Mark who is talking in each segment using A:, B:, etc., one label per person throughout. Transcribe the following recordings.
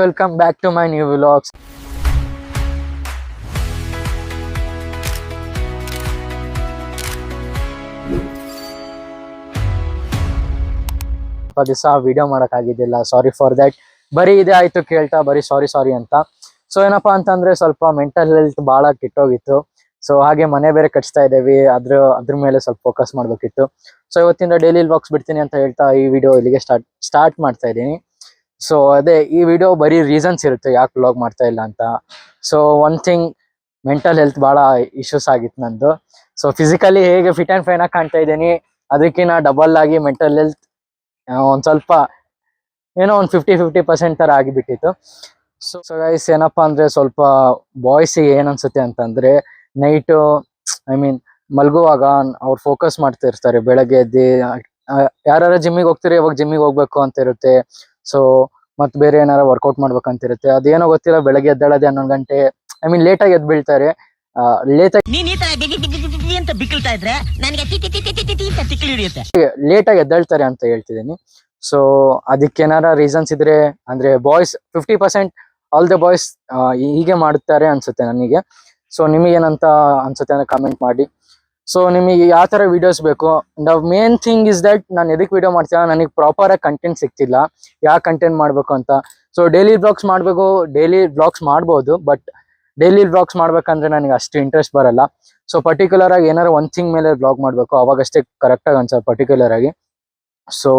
A: Welcome back to my new vlogs. ದಿವಸ video ಮಾಡೋಕ್ಕಾಗಿದ್ದಿಲ್ಲ, sorry for that. ಬರೀ ಇದೇ ಆಯ್ತು ಕೇಳ್ತಾ ಬರೀ ಸಾರಿ ಅಂತ. ಸೊ ಏನಪ್ಪಾ ಅಂತಂದ್ರೆ ಸ್ವಲ್ಪ ಮೆಂಟಲ್ ಹೆಲ್ತ್ ಭಾಳ ಕೆಟ್ಟೋಗಿತ್ತು. ಸೊ ಹಾಗೆ ಮನೆ ಬೇರೆ ಕಟ್ಸ್ತಾ ಇದ್ದೇವೆ, ಅದ್ರ ಮೇಲೆ ಸ್ವಲ್ಪ ಫೋಕಸ್ ಮಾಡ್ಬೇಕಿತ್ತು. ಸೊ ಇವತ್ತಿಂದ ಡೈಲಿ ವ್ಲಾಗ್ಸ್ ಬಿಡ್ತೀನಿ ಅಂತ ಹೇಳ್ತಾ ಈ ವಿಡಿಯೋ ಇಲ್ಲಿಗೆ ಸ್ಟಾರ್ಟ್ ಮಾಡ್ತಾ ಇದ್ದೀನಿ. ಸೊ ಅದೇ ಈ ವಿಡಿಯೋ ಬರೀ ರೀಸನ್ಸ್ ಇರುತ್ತೆ ಯಾಕೆ ವ್ಲಾಗ್ ಮಾಡ್ತಾ ಇಲ್ಲ ಅಂತ. So one thing, mental health ಭಾಳ ಇಶ್ಯೂಸ್ ಆಗಿತ್ತು ನಂದು. ಸೊ ಫಿಸಿಕಲಿ ಹೇಗೆ ಫಿಟ್ ಆ್ಯಂಡ್ ಫೈನ್ ಆಗಿ ಕಾಣ್ತಾ ಇದ್ದೀನಿ, ಅದಕ್ಕಿಂತ ಡಬಲ್ ಆಗಿ ಮೆಂಟಲ್ ಹೆಲ್ತ್ ಒಂದ್ ಸ್ವಲ್ಪ ಏನೋ ಒಂದು 50% ತರ ಆಗಿಬಿಟ್ಟಿತ್ತು. ಸೊ ಗೈಸ್ ಏನಪ್ಪಾ ಅಂದ್ರೆ ಸ್ವಲ್ಪ ಬಾಯ್ಸಿಗೆ ಏನ್ ಅನ್ಸುತ್ತೆ ಅಂತಂದ್ರೆ, ನೈಟು ಮಲ್ಗುವಾಗ ಅವ್ರು ಫೋಕಸ್ ಮಾಡ್ತಾ ಇರ್ತಾರೆ. ಬೆಳಗ್ಗೆ ಎದ್ದು ಯಾರು ಜಿಮ್ಮಿಗೆ ಹೋಗ್ತೀರಿ, ಇವಾಗ ಜಿಮ್ಮಿಗೆ ಹೋಗ್ಬೇಕು ಅಂತ ಇರುತ್ತೆ. ಸೊ ಮತ್ ಬೇರೆ ಏನಾರ ವರ್ಕೌಟ್ ಮಾಡ್ಬೇಕಂತ ಇರುತ್ತೆ. ಅದೇನೋ ಗೊತ್ತಿಲ್ಲ, ಬೆಳಗ್ಗೆ ಎದ್ದೇಳೋದೇ 11 ಗಂಟೆ. ಲೇಟ್ ಆಗಿ ಎದ್ದು ಬೀಳ್ತಾರೆ. ಲೇಟ್ ಆಗಿ ಎದ್ದೇಳ್ತಾರೆ ಅಂತ ಹೇಳ್ತಿದ್ದೀನಿ. ಸೊ ಅದಕ್ಕೇನಾರ ರೀಸನ್ಸ್ ಇದ್ರೆ ಅಂದ್ರೆ ಬಾಯ್ಸ್ 50% ಆಲ್ ದ ಬಾಯ್ಸ್ ಹೀಗೆ ಮಾಡುತ್ತಾರೆ ಅನ್ಸುತ್ತೆ ನನಗೆ. ಸೊ ನಿಮಗೇನಂತ ಅನ್ಸುತ್ತೆ ಅಂದ್ರೆ ಕಾಮೆಂಟ್ ಮಾಡಿ. ಸೊ ನಿಮಗೆ ಯಾವ ತರ ವಿಡಿಯೋಸ್ ಬೇಕು? The main thing is that ನಾನು ಎದಕ್ಕೆ ವಿಡಿಯೋ ಮಾಡ್ತೀನಿ, ನನಗೆ ಪ್ರಾಪರ್ ಆಗಿ ಕಂಟೆಂಟ್ ಸಿಗ್ತಿಲ್ಲ, ಯಾವ ಕಂಟೆಂಟ್ ಮಾಡ್ಬೇಕು ಅಂತ. ಸೊ ಡೈಲಿ ವ್ಲಾಗ್ಸ್ ಮಾಡ್ಬೋದು, ಬಟ್ ಡೈಲಿ ವ್ಲಾಗ್ಸ್ ಮಾಡ್ಬೇಕಂದ್ರೆ ನನಗೆ ಅಷ್ಟು ಇಂಟ್ರೆಸ್ಟ್ ಬರಲ್ಲ. ಸೊ ಪರ್ಟಿಕ್ಯುಲರ್ ಆಗಿ ಏನಾರ ಒಂದ್ ಥಿಂಗ್ ಮೇಲೆ ವ್ಲಾಗ್ ಮಾಡ್ಬೇಕು, ಅವಾಗಷ್ಟೇ ಕರೆಕ್ಟ್ ಆಗಿ ಅನ್ಸಲ್ಲ ಪರ್ಟಿಕ್ಯುಲರ್ ಆಗಿ. ಸೊ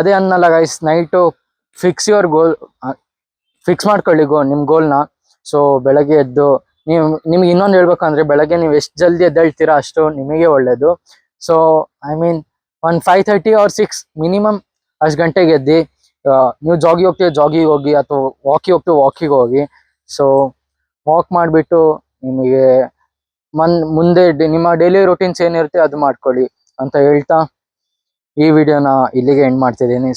A: ಅದೇ ಅನ್ನಲ್ಲ guys, night fix your goal, fix ಮಾಡ್ಕೊಳ್ಳಿ ನಿಮ್ ಗೋಲ್ನ. ಸೊ ಬೆಳಗ್ಗೆ ಎದ್ದು ನಿಮ್ಗೆ ಇನ್ನೊಂದು ಹೇಳ್ಬೇಕಂದ್ರೆ, ಬೆಳಗ್ಗೆ ನೀವು ಎಷ್ಟು ಜಲ್ದಿ ಎದ್ದೇಳ್ತೀರಾ ಅಷ್ಟು ನಿಮಗೆ ಒಳ್ಳೇದು. ಸೊ ಒಂದು 5:30 or 6 ಮಿನಿಮಮ್ ಅಷ್ಟು ಗಂಟೆಗೆ ಎದ್ದು ನೀವು ಜಾಗಿಗೆ ಹೋಗಿ ಅಥವಾ ವಾಕಿಗೆ ಹೋಗಿ. ಸೊ ವಾಕ್ ಮಾಡಿಬಿಟ್ಟು ನಿಮಗೆ ಮುಂದೆ ನಿಮ್ಮ ಡೈಲಿ ರೂಟೀನ್ಸ್ ಏನಿರುತ್ತೆ ಅದು ಮಾಡ್ಕೊಳ್ಳಿ ಅಂತ ಹೇಳ್ತಾ ಈ ವಿಡಿಯೋನ ಇಲ್ಲಿಗೆ ಎಂಡ್ ಮಾಡ್ತಿದ್ದೀನಿ.